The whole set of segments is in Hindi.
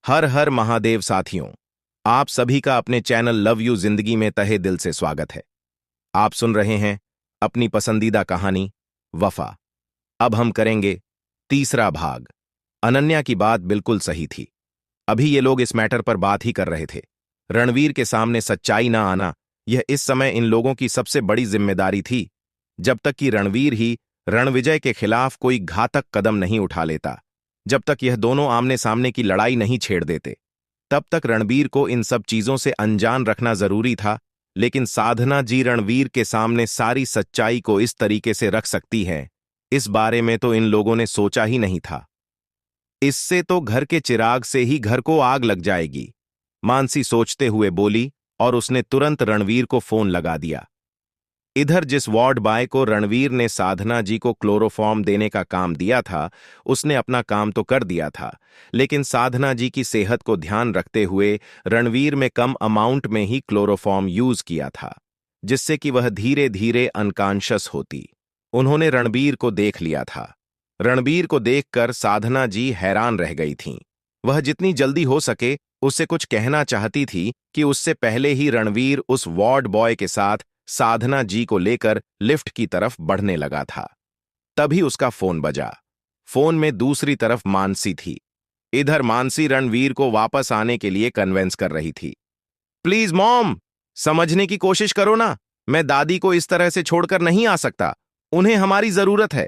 हर हर महादेव साथियों, आप सभी का अपने चैनल लव यू जिंदगी में तहे दिल से स्वागत है। आप सुन रहे हैं अपनी पसंदीदा कहानी वफा। अब हम करेंगे तीसरा भाग। अनन्या की बात बिल्कुल सही थी। अभी ये लोग इस मैटर पर बात ही कर रहे थे। रणवीर के सामने सच्चाई ना आना, यह इस समय इन लोगों की सबसे बड़ी जिम्मेदारी थी। जब तक कि रणवीर ही रणविजय के खिलाफ कोई घातक कदम नहीं उठा लेता, जब तक यह दोनों आमने सामने की लड़ाई नहीं छेड़ देते, तब तक रणवीर को इन सब चीजों से अनजान रखना जरूरी था। लेकिन साधना जी रणवीर के सामने सारी सच्चाई को इस तरीके से रख सकती है, इस बारे में तो इन लोगों ने सोचा ही नहीं था। इससे तो घर के चिराग से ही घर को आग लग जाएगी, मानसी सोचते हुए बोली, और उसने तुरंत रणवीर को फोन लगा दिया। इधर जिस वार्ड बॉय को रणवीर ने साधना जी को क्लोरोफॉर्म देने का काम दिया था, उसने अपना काम तो कर दिया था, लेकिन साधना जी की सेहत को ध्यान रखते हुए रणवीर में कम अमाउंट में ही क्लोरोफॉर्म यूज किया था, जिससे कि वह धीरे धीरे अनकॉन्शियस होती। उन्होंने रणवीर को देख लिया था। रणवीर को देखकर साधना जी हैरान रह गई थीं। वह जितनी जल्दी हो सके उससे कुछ कहना चाहती थी कि उससे पहले ही रणवीर उस वार्ड बॉय के साथ साधना जी को लेकर लिफ्ट की तरफ बढ़ने लगा था। तभी उसका फोन बजा। फोन में दूसरी तरफ मानसी थी। इधर मानसी रणवीर को वापस आने के लिए कन्वेंस कर रही थी। प्लीज मॉम, समझने की कोशिश करो ना, मैं दादी को इस तरह से छोड़कर नहीं आ सकता। उन्हें हमारी जरूरत है।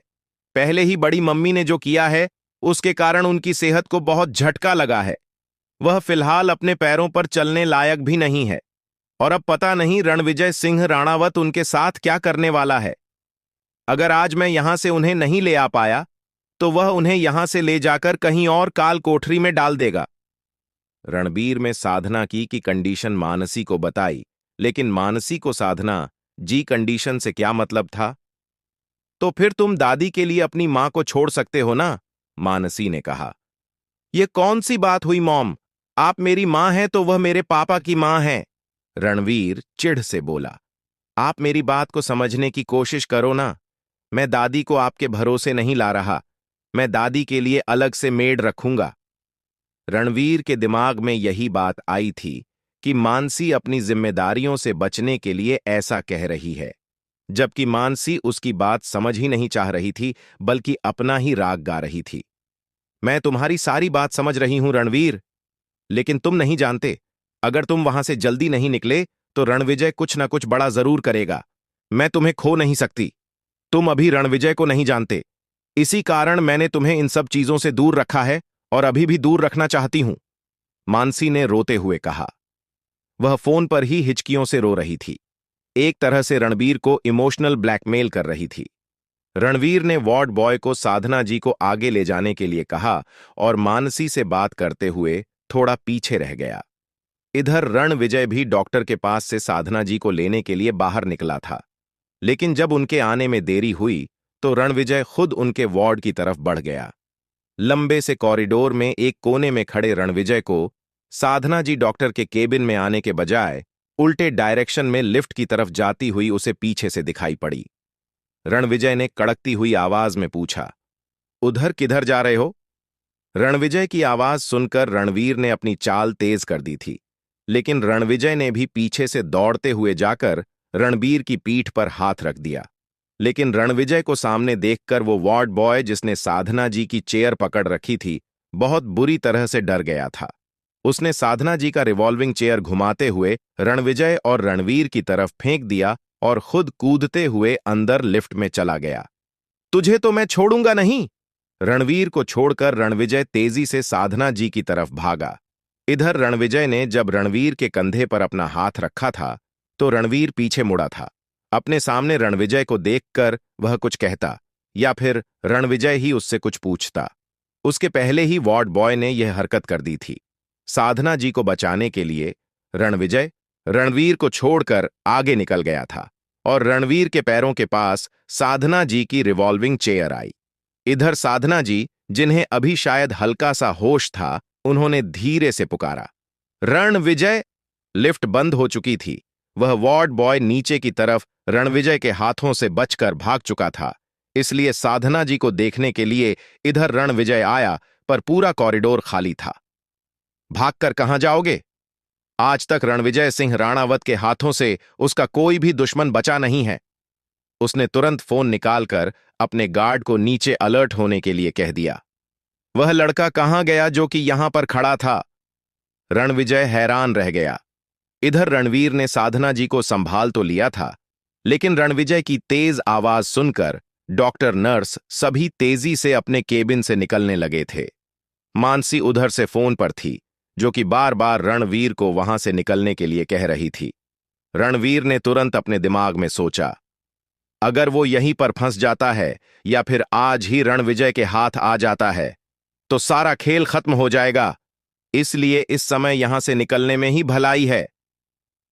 पहले ही बड़ी मम्मी ने जो किया है उसके कारण उनकी सेहत को बहुत झटका लगा है। वह फिलहाल अपने पैरों पर चलने लायक भी नहीं है, और अब पता नहीं रणविजय सिंह राणावत उनके साथ क्या करने वाला है। अगर आज मैं यहां से उन्हें नहीं ले आ पाया तो वह उन्हें यहां से ले जाकर कहीं और काल कोठरी में डाल देगा। रणबीर में साधना की कंडीशन मानसी को बताई, लेकिन मानसी को साधना जी कंडीशन से क्या मतलब था। तो फिर तुम दादी के लिए अपनी मां को छोड़ सकते हो ना, मानसी ने कहा। यह कौन सी बात हुई मॉम, आप मेरी मां हैं तो वह मेरे पापा की मां है, रणवीर चिढ़ से बोला। आप मेरी बात को समझने की कोशिश करो ना। मैं दादी को आपके भरोसे नहीं ला रहा। मैं दादी के लिए अलग से मेड रखूंगा। रणवीर के दिमाग में यही बात आई थी कि मानसी अपनी जिम्मेदारियों से बचने के लिए ऐसा कह रही है, जबकि मानसी उसकी बात समझ ही नहीं चाह रही थी, बल्कि अपना ही राग गा रही थी। मैं तुम्हारी सारी बात समझ रही हूं रणवीर, लेकिन तुम नहीं जानते, अगर तुम वहां से जल्दी नहीं निकले तो रणविजय कुछ ना कुछ बड़ा जरूर करेगा। मैं तुम्हें खो नहीं सकती। तुम अभी रणविजय को नहीं जानते, इसी कारण मैंने तुम्हें इन सब चीजों से दूर रखा है और अभी भी दूर रखना चाहती हूं, मानसी ने रोते हुए कहा। वह फोन पर ही हिचकियों से रो रही थी, एक तरह से रणवीर को इमोशनल ब्लैकमेल कर रही थी। रणवीर ने वार्ड बॉय को साधना जी को आगे ले जाने के लिए कहा और मानसी से बात करते हुए थोड़ा पीछे रह गया। इधर रणविजय भी डॉक्टर के पास से साधना जी को लेने के लिए बाहर निकला था, लेकिन जब उनके आने में देरी हुई तो रणविजय खुद उनके वार्ड की तरफ बढ़ गया। लंबे से कॉरिडोर में एक कोने में खड़े रणविजय को साधना जी डॉक्टर के केबिन में आने के बजाय उल्टे डायरेक्शन में लिफ्ट की तरफ जाती हुई उसे पीछे से दिखाई पड़ी। रणविजय ने कड़कती हुई आवाज में पूछा, उधर किधर जा रहे हो? रणविजय की आवाज सुनकर रणवीर ने अपनी चाल तेज कर दी थी, लेकिन रणविजय ने भी पीछे से दौड़ते हुए जाकर रणबीर की पीठ पर हाथ रख दिया। लेकिन रणविजय को सामने देखकर वो वार्ड बॉय जिसने साधना जी की चेयर पकड़ रखी थी, बहुत बुरी तरह से डर गया था। उसने साधना जी का रिवॉल्विंग चेयर घुमाते हुए रणविजय और रणवीर की तरफ फेंक दिया और खुद कूदते हुए अंदर लिफ्ट में चला गया। तुझे तो मैं छोड़ूंगा नहीं। रणवीर को छोड़कर रणविजय तेजी से साधना जी की तरफ भागा। इधर रणविजय ने जब रणवीर के कंधे पर अपना हाथ रखा था तो रणवीर पीछे मुड़ा था। अपने सामने रणविजय को देखकर वह कुछ कहता या फिर रणविजय ही उससे कुछ पूछता। उसके पहले ही वार्ड बॉय ने यह हरकत कर दी थी। साधना जी को बचाने के लिए रणविजय रणवीर को छोड़कर आगे निकल गया था और रणवीर के पैरों के पास साधना जी की रिवॉल्विंग चेयर आई। इधर साधना जी, जिन्हें अभी शायद हल्का सा होश था, उन्होंने धीरे से पुकारा, रणविजय। लिफ्ट बंद हो चुकी थी। वह वार्ड बॉय नीचे की तरफ रणविजय के हाथों से बचकर भाग चुका था, इसलिए साधना जी को देखने के लिए इधर रणविजय आया, पर पूरा कॉरिडोर खाली था। भागकर कहां जाओगे? आज तक रणविजय सिंह राणावत के हाथों से उसका कोई भी दुश्मन बचा नहीं है। उसने तुरंत फोन निकालकर अपने गार्ड को नीचे अलर्ट होने के लिए कह दिया। वह लड़का कहां गया जो कि यहां पर खड़ा था? रणविजय हैरान रह गया। इधर रणवीर ने साधना जी को संभाल तो लिया था, लेकिन रणविजय की तेज आवाज सुनकर डॉक्टर, नर्स सभी तेजी से अपने केबिन से निकलने लगे थे। मानसी उधर से फोन पर थी, जो कि बार बार रणवीर को वहां से निकलने के लिए कह रही थी। रणवीर ने तुरंत अपने दिमाग में सोचा, अगर वो यहीं पर फंस जाता है या फिर आज ही रणविजय के हाथ आ जाता है तो सारा खेल खत्म हो जाएगा। इसलिए इस समय यहां से निकलने में ही भलाई है।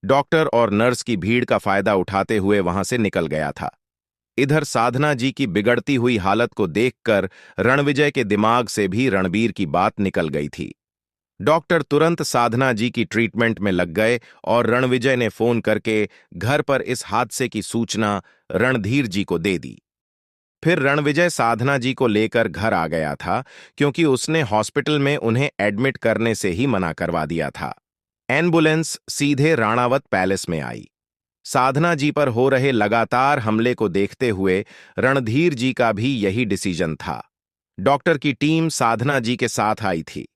डॉक्टर और नर्स की भीड़ का फायदा उठाते हुए वहां से निकल गया था। इधर साधना जी की बिगड़ती हुई हालत को देखकर रणविजय के दिमाग से भी रणबीर की बात निकल गई थी। डॉक्टर तुरंत साधना जी की ट्रीटमेंट में लग गए और रणविजय ने फोन करके घर पर इस हादसे की सूचना रणधीर जी को दे दी। फिर रणविजय साधना जी को लेकर घर आ गया था, क्योंकि उसने हॉस्पिटल में उन्हें एडमिट करने से ही मना करवा दिया था। एम्बुलेंस सीधे राणावत पैलेस में आई। साधना जी पर हो रहे लगातार हमले को देखते हुए रणधीर जी का भी यही डिसीजन था। डॉक्टर की टीम साधना जी के साथ आई थी।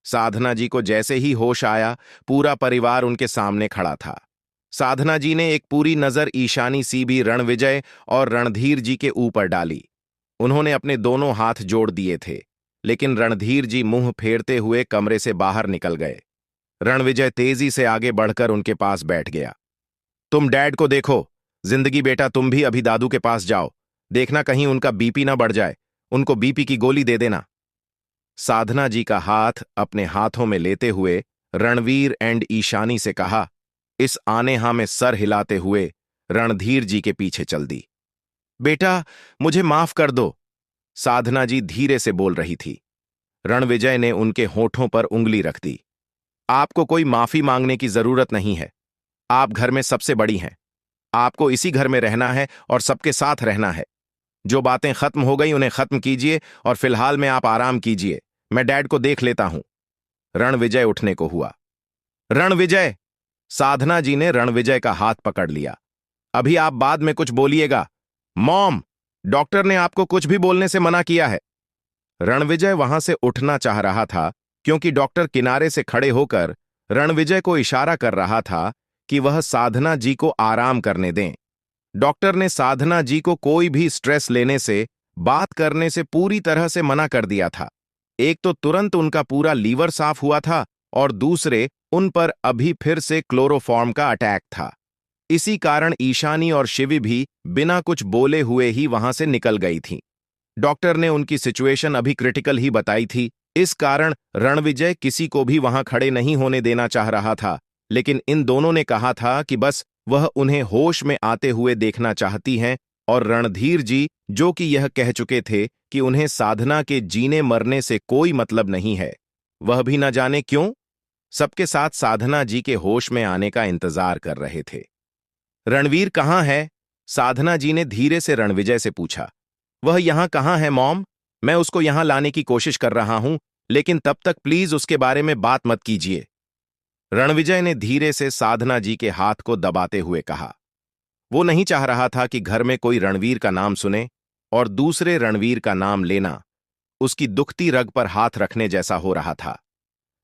साधना जी को जैसे ही होश आया, पूरा परिवार उनके सामने खड़ा था। साधना जी ने एक पूरी नजर ईशानी सी भी रणविजय और रणधीर जी के ऊपर डाली। उन्होंने अपने दोनों हाथ जोड़ दिए थे, लेकिन रणधीर जी मुंह फेरते हुए कमरे से बाहर निकल गए। रणविजय तेजी से आगे बढ़कर उनके पास बैठ गया। तुम डैड को देखो। जिंदगी बेटा, तुम भी अभी दादू के पास जाओ। देखना कहीं उनका बीपी ना बढ़ जाए। उनको बीपी की गोली दे देना। साधना जी का हाथ अपने हाथों में लेते हुए रणवीर एंड ईशानी से कहा। इस आनेहा में सर हिलाते हुए रणधीर जी के पीछे चल दी। बेटा, मुझे माफ कर दो, साधना जी धीरे से बोल रही थी। रणविजय ने उनके होठों पर उंगली रख दी। आपको कोई माफी मांगने की जरूरत नहीं है। आप घर में सबसे बड़ी हैं। आपको इसी घर में रहना है और सबके साथ रहना है। जो बातें खत्म हो गई उन्हें खत्म कीजिए और फिलहाल में आप आराम कीजिए। मैं डैड को देख लेता हूं। रणविजय उठने को हुआ। रणविजय! साधना जी ने रणविजय का हाथ पकड़ लिया। अभी आप बाद में कुछ बोलिएगा। मॉम, डॉक्टर ने आपको कुछ भी बोलने से मना किया है। रणविजय वहां से उठना चाह रहा था, क्योंकि डॉक्टर किनारे से खड़े होकर रणविजय को इशारा कर रहा था कि वह साधना जी को आराम करने दें। डॉक्टर ने साधना जी को कोई भी स्ट्रेस लेने से, बात करने से पूरी तरह से मना कर दिया था। एक तो तुरंत उनका पूरा लीवर साफ हुआ था और दूसरे उन पर अभी फिर से क्लोरोफॉर्म का अटैक था। इसी कारण ईशानी और शिवी भी बिना कुछ बोले हुए ही वहां से निकल गई थीं। डॉक्टर ने उनकी सिचुएशन अभी क्रिटिकल ही बताई थी। इस कारण रणविजय किसी को भी वहां खड़े नहीं होने देना चाह रहा था, लेकिन इन दोनों ने कहा था कि बस वह उन्हें होश में आते हुए देखना चाहती हैं, और रणधीर जी, जो कि यह कह चुके थे कि उन्हें साधना के जीने मरने से कोई मतलब नहीं है, वह भी न जाने क्यों सबके साथ साधना जी के होश में आने का इंतजार कर रहे थे। रणवीर कहाँ है? साधना जी ने धीरे से रणविजय से पूछा। वह यहां कहाँ है मॉम? मैं उसको यहां लाने की कोशिश कर रहा हूं, लेकिन तब तक प्लीज उसके बारे में बात मत कीजिए। रणविजय ने धीरे से साधना जी के हाथ को दबाते हुए कहा। वो नहीं चाह रहा था कि घर में कोई रणवीर का नाम सुने, और दूसरे रणवीर का नाम लेना उसकी दुखती रग पर हाथ रखने जैसा हो रहा था।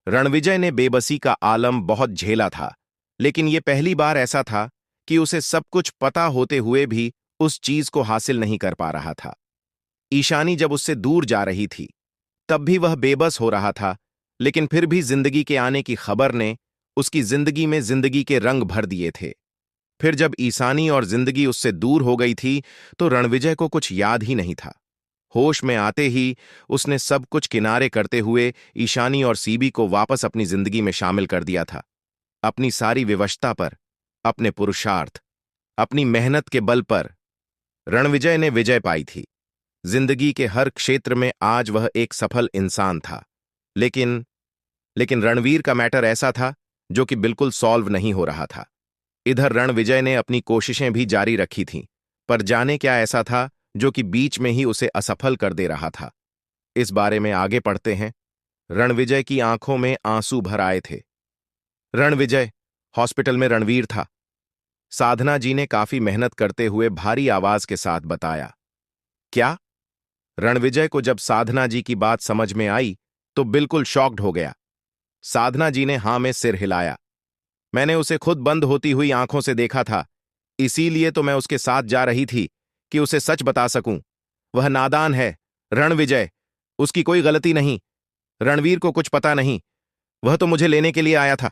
रणविजय ने बेबसी का आलम बहुत झेला था, लेकिन यह पहली बार ऐसा था कि उसे सब कुछ पता होते हुए भी उस चीज को हासिल नहीं कर पा रहा था। ईशानी जब उससे दूर जा रही थी, तब भी वह बेबस हो रहा था, लेकिन फिर भी जिंदगी के आने की खबर ने उसकी जिंदगी में जिंदगी के रंग भर दिए थे। फिर जब ईशानी और जिंदगी उससे दूर हो गई थी, तो रणविजय को कुछ याद ही नहीं था। होश में आते ही उसने सब कुछ किनारे करते हुए ईशानी और सीबी को वापस अपनी जिंदगी में शामिल कर दिया था। अपनी सारी विवशता पर, अपने पुरुषार्थ, अपनी मेहनत के बल पर रणविजय ने विजय पाई थी। जिंदगी के हर क्षेत्र में आज वह एक सफल इंसान था। लेकिन रणवीर का मैटर ऐसा था जो कि बिल्कुल सॉल्व नहीं हो रहा था। इधर रणविजय ने अपनी कोशिशें भी जारी रखी थीं, पर जाने क्या ऐसा था जो कि बीच में ही उसे असफल कर दे रहा था। इस बारे में आगे पढ़ते हैं। रणविजय की आंखों में आंसू भर आए थे। रणविजय, हॉस्पिटल में रणवीर था, साधना जी ने काफी मेहनत करते हुए भारी आवाज के साथ बताया। क्या? रणविजय को जब साधना जी की बात समझ में आई तो बिल्कुल शॉक्ड हो गया। साधना जी ने हां में सिर हिलाया। मैंने उसे खुद बंद होती हुई आंखों से देखा था, इसीलिए तो मैं उसके साथ जा रही थी कि उसे सच बता सकूं। वह नादान है, रणविजय, उसकी कोई गलती नहीं। रणवीर को कुछ पता नहीं, वह तो मुझे लेने के लिए आया था।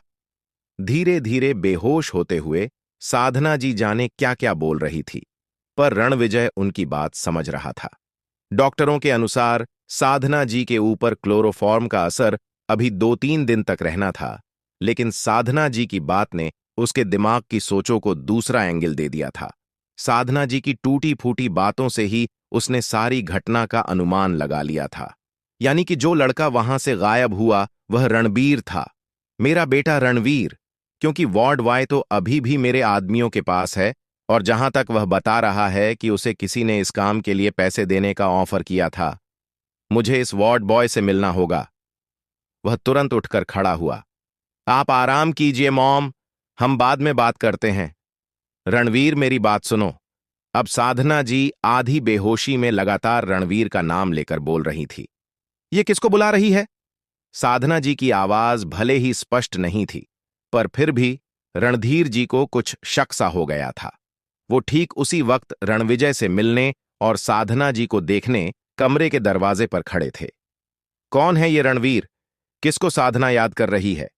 धीरे धीरे बेहोश होते हुए साधना जी जाने क्या क्या बोल रही थी, पर रणविजय उनकी बात समझ रहा था। डॉक्टरों के अनुसार साधना जी के ऊपर क्लोरोफॉर्म का असर अभी 2-3 दिन तक रहना था, लेकिन साधना जी की बात ने उसके दिमाग की सोचों को दूसरा एंगल दे दिया था। साधना जी की टूटी फूटी बातों से ही उसने सारी घटना का अनुमान लगा लिया था। यानी कि जो लड़का वहां से गायब हुआ वह रणबीर था, मेरा बेटा रणवीर, क्योंकि वार्ड वाई तो अभी भी मेरे आदमियों के पास है, और जहां तक वह बता रहा है कि उसे किसी ने इस काम के लिए पैसे देने का ऑफर किया था। मुझे इस वार्ड बॉय से मिलना होगा। वह तुरंत उठकर खड़ा हुआ। आप आराम कीजिए मॉम, हम बाद में बात करते हैं। रणवीर, मेरी बात सुनो। अब साधना जी आधी बेहोशी में लगातार रणवीर का नाम लेकर बोल रही थी। ये किसको बुला रही है? साधना जी की आवाज भले ही स्पष्ट नहीं थी, पर फिर भी रणधीर जी को कुछ शक सा हो गया था। वो ठीक उसी वक्त रणविजय से मिलने और साधना जी को देखने कमरे के दरवाजे पर खड़े थे। कौन है ये रणवीर? किसको साधना याद कर रही है?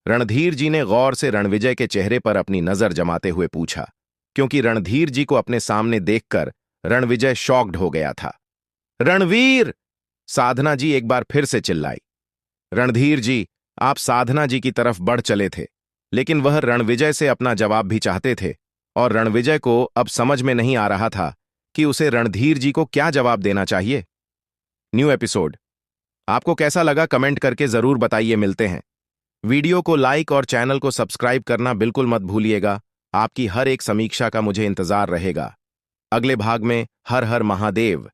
रणधीर जी ने गौर से रणविजय के चेहरे पर अपनी नजर जमाते हुए पूछा, क्योंकि रणधीर जी को अपने सामने देखकर रणविजय शॉक्ड हो गया था। रणवीर! साधना जी एक बार फिर से चिल्लाई। रणधीर जी, आप साधना जी की तरफ बढ़ चले थे, लेकिन वह रणविजय से अपना जवाब भी चाहते थे, और रणविजय को अब समझ में नहीं आ रहा था कि उसे रणधीर जी को क्या जवाब देना चाहिए। न्यू एपिसोड आपको कैसा लगा कमेंट करके जरूर बताइए। मिलते हैं। वीडियो को लाइक और चैनल को सब्सक्राइब करना बिल्कुल मत भूलिएगा। आपकी हर एक समीक्षा का मुझे इंतजार रहेगा। अगले भाग में हर हर महादेव।